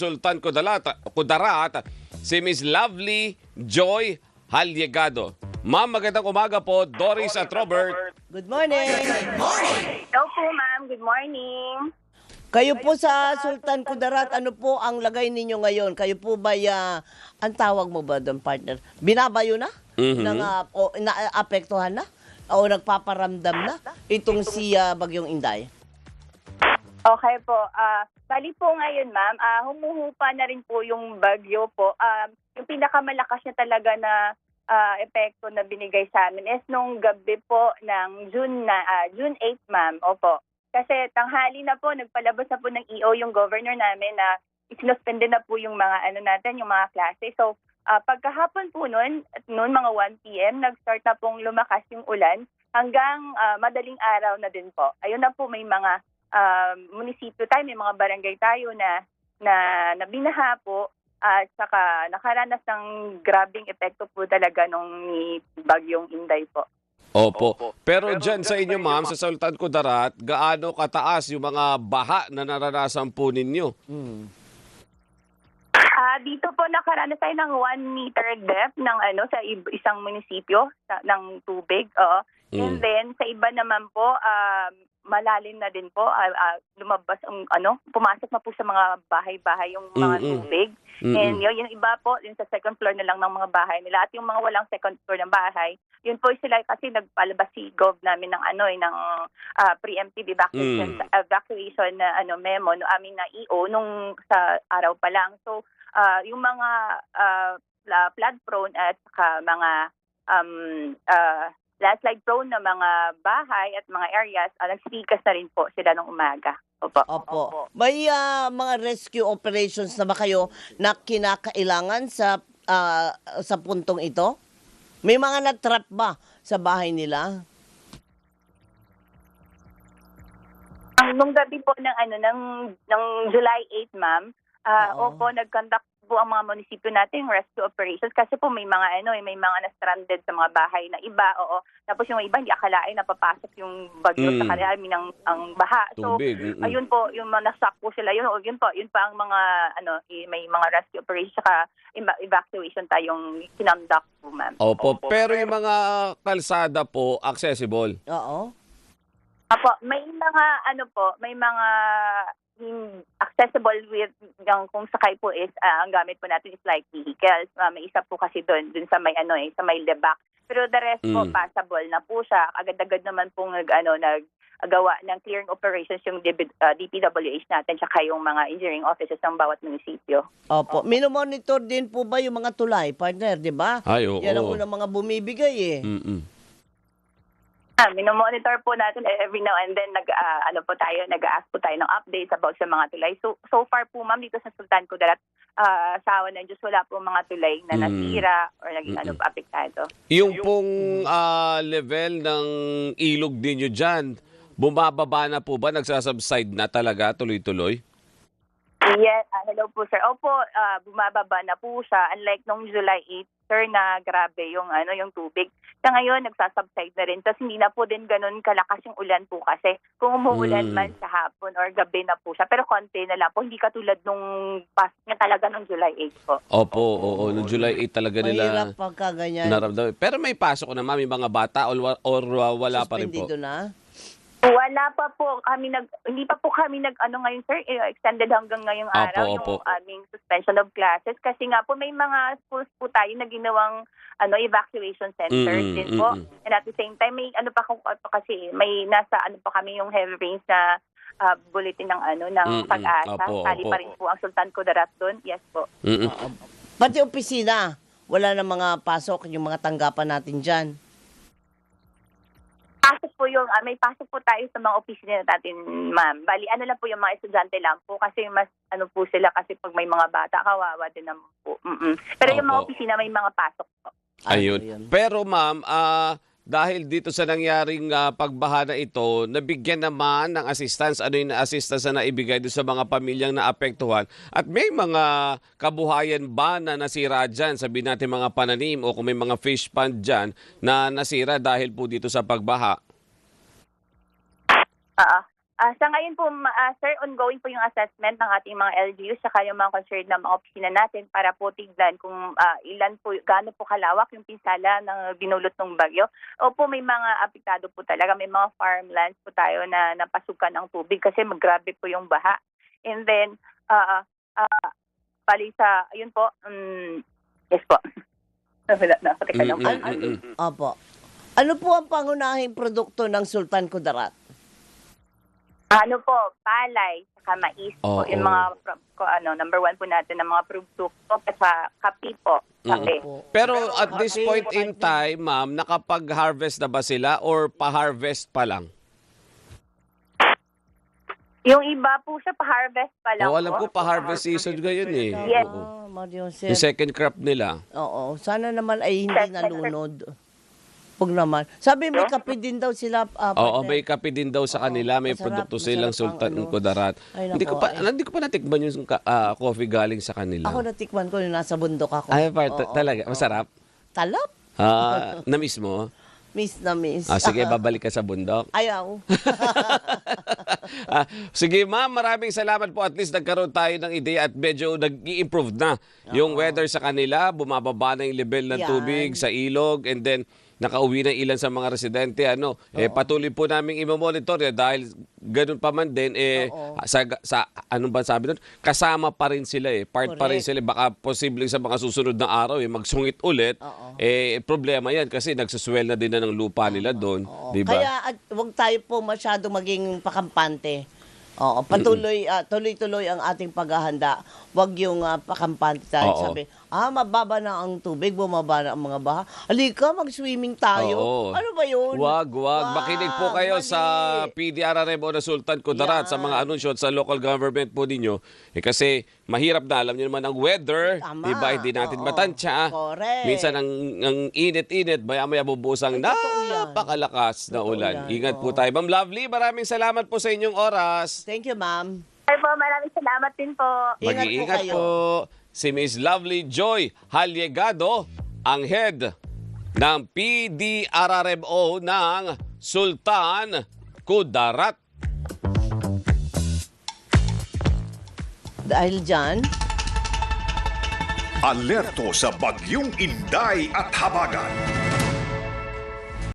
Sultan Kudarat, si Miss Lovely Joy Halyegado. Ma'am, magandang umaga po, Doris at Robert. Good morning. Hello po, ma'am. Good morning. Kayo po sa Sultan Kudarat, ano po ang lagay ninyo ngayon? Kayo po ba, ang tawag mo ba doon, partner? Binabayo na? O naapektuhan na? O nagpaparamdam na? Itong si Bagyong Inday? Okay po. Bali po ngayon, ma'am, humuhupa na rin po yung bagyo po. Yung pinakamalakas niya talaga na epekto na binigay sa amin is nung gabi po ng June 8, ma'am. Opo. Kasi tanghali na po, nagpalabas na po ng EO yung governor namin na isinuspende na po yung mga yung mga klase. So, pagkahapon po noon mga 1 p.m., nag-start na pong lumakas yung ulan hanggang madaling araw na din po. Ayun na po, may mga munisipyo tayo, may mga barangay tayo na binaha po at saka nakaranas ng grabing epekto po talaga nung ni Bagyong Inday po. Opo. Pero dyan sa inyo, ma'am, sa Sultan Kudarat, gaano kataas yung mga baha na naranasan po ninyo? Dito po nakaranas tayo ng 1 meter depth ng sa isang munisipyo ng tubig. And then sa iba naman po malalim na din po, lumabas pumasok na po sa mga bahay-bahay yung mga tubig. And yung iba po, yung sa second floor na lang ng mga bahay nila. At yung mga walang second floor ng bahay, yun po sila kasi nagpalabas si Gov namin ng ng preemptive evacuation na memo no aming na EO nung sa araw pa lang. So yung mga flood prone at saka mga landslide prone na mga bahay at mga areas, nagsikas na rin po sila nung umaga. Opo. May mga rescue operations na ba kayo na kinakailangan sa puntong ito? May mga na-trap ba sa bahay nila? Nung gabi po ng July 8, ma'am, opo, nag-conduct po ang mga munisipyo natin rescue operations kasi po may mga may mga na-stranded sa mga bahay na iba, Tapos yung iba hindi akalain na papasok yung bagyo sa kanila, ang baha. So, ayun po, yung mga nasak po sila, yun pa ang mga may mga rescue operations saka evacuation tayong kinonduct po, ma'am. Opo. Pero yung mga kalsada po, accessible? Oo. Apo, may mga may mga accessible with kung sakay po is ang gamit po natin is light vehicles. May isa po kasi doon sa may sa may lebak. Pero the rest po passable na po siya. Agad-agad naman pong naggawa ng clearing operations yung DPWH natin tsaka yung mga engineering offices ng bawat munisipyo. Opo. Minomonitor din po ba yung mga tulay, partner, di ba? Ay, oo. Yan ang unang mga bumibigay Minomonitor po natin every now and then nag-ask po tayo ng updates about sa mga tulay. So far po, ma'am, dito sa Sultan Kudarat, sa awan ng Diyos, wala po mga tulay na nasira or naging apektado. Yung pong level ng ilog ninyo dyan, bumababa na po ba? Nagsasubside na talaga tuloy-tuloy? Yes, hello po, sir. Opo, bumababa na po siya. Unlike nung July 8, sir, na grabe yung tubig. Sa ngayon, nagsasubside na rin. Tapos hindi na po din ganun kalakas yung ulan po kasi kung umuulan man sa hapon or gabi na po siya. Pero konti na lang po. Hindi katulad nung pasok niya talaga nung July 8 po. Opo, nung July 8 talaga nila. Mahirap pagka ganyan. Naramdaman. Pero may pasok na, ma'am, yung mga bata or wala pa rin po? Suspendido na? Wala pa po hindi pa po kami ngayon, sir, extended hanggang ngayong araw yung aming suspension of classes kasi nga po may mga schools po tayo na ginawang evacuation centers din po. And at the same time may kasi may nasa pa kami yung heavy rains na bulletin ng pag-asa. Sali pa rin po ang Sultan Kudarat doon. Yes po. Pati opisina, wala na mga pasok yung mga tanggapan natin dyan. May pasok po tayo sa mga opisina natin, ma'am. Bali, lang po yung mga estudyante lang po kasi mas po sila kasi pag may mga bata, kawawa din naman po. Pero yung mga opisina may mga pasok po. Ayun. Pero ma'am, dahil dito sa nangyaring pagbaha na ito, nabigyan naman ng assistance. Ano yung assistance na naibigay doon sa mga pamilyang naapektuhan? At may mga kabuhayan ba na nasira dyan? Sabihin natin mga pananim o kung may mga fish pond dyan na nasira dahil po dito sa pagbaha? Sa ngayon po, sir, ongoing po yung assessment ng ating mga LGUs saka yung mga concerned na mga opisina natin para po tignan kung ilan po, gaano po kalawak yung pinsala ng binulot ng bagyo. Opo, may mga apektado po talaga. May mga farmlands po tayo na napasukan ng tubig kasi maggrabe po yung baha. And then, bali sa, ayun po, yes po. Wala na, teka lang. Opo. Ano po ang pangunahing produkto ng Sultan Kudarat? Ano po, palay, saka mais po. Oo. Yung mga, number one po natin ng mga produkto at sa kape po. Kape. Pero at this point in time, ma'am, nakapag-harvest na ba sila or pa-harvest pa lang? Yung iba po siya, pa-harvest pa lang O, alam ko po. pa-harvest season ngayon eh. Yes. Oo. Mario Yung second crop nila. Oo. Sana naman ay hindi nalunod. Huwag naman. Sabi may kape din daw sila. Oo, partner. may kape din daw sa kanila. May Masarap, produkto silang masarap Sultan ang ano. Kudarat. Ay, Hindi ko nako, hindi ko pa natikman yung coffee galing sa kanila. Ako natikman ko yung nasa bundok ako. Ay, Oo, talaga. oo. Masarap. Talap. Na-miss mo? Miss na miss. Sige, babalik ka sa bundok. Ayaw. Sige ma'am, maraming salamat po. At least nagkaroon tayo ng ideya at medyo nag-i-improve na yung weather sa kanila. Bumababa na yung level ng Yan. tubig sa ilog and then nakauwi na ilan sa mga residente. Patuloy po namin i-monitor dahil ganun pa man din sa ano ba sabi doon? Kasama pa rin sila part pa rin Correct. sila. Baka posibleng sa mga susunod na araw magsungit ulit. Problema yan kasi nagsuswell na din na ng lupa nila doon. Oo. Di ba? Kaya wag tayo po masyado maging pakampante. Oo, tuloy-tuloy ang ating paghahanda. Wag yung pakampante tayo. Oo. Sabi, mababa na ang tubig, bumaba na ang mga baha. Halika, mag-swimming tayo. Oo. Ano ba yun? Wag. Makinig po kayo mali. sa PDRRM o na Sultan Kudarat Yan. sa mga anunsyo at sa local government po ninyo. Kasi mahirap na, alam niyo naman ang weather. Tama. Diba? Hindi natin Oo. matansya. Correct. Minsan ang init-init, maya-maya bubusang Ay, totoo yan. napakalakas na Totoo ulan. yan. Ingat po Oo. tayo. Ma'am Lovely, maraming salamat po sa inyong oras. Thank you, ma'am. Sir po, maraming salamat din po. Ingat po Mag-iingat kayo. po si Miss Lovely Joy Halyegado, ang head ng PDRRMO ng Sultan Kudarat. Dahil dyan, Alerto sa Bagyong Inday at Habagat.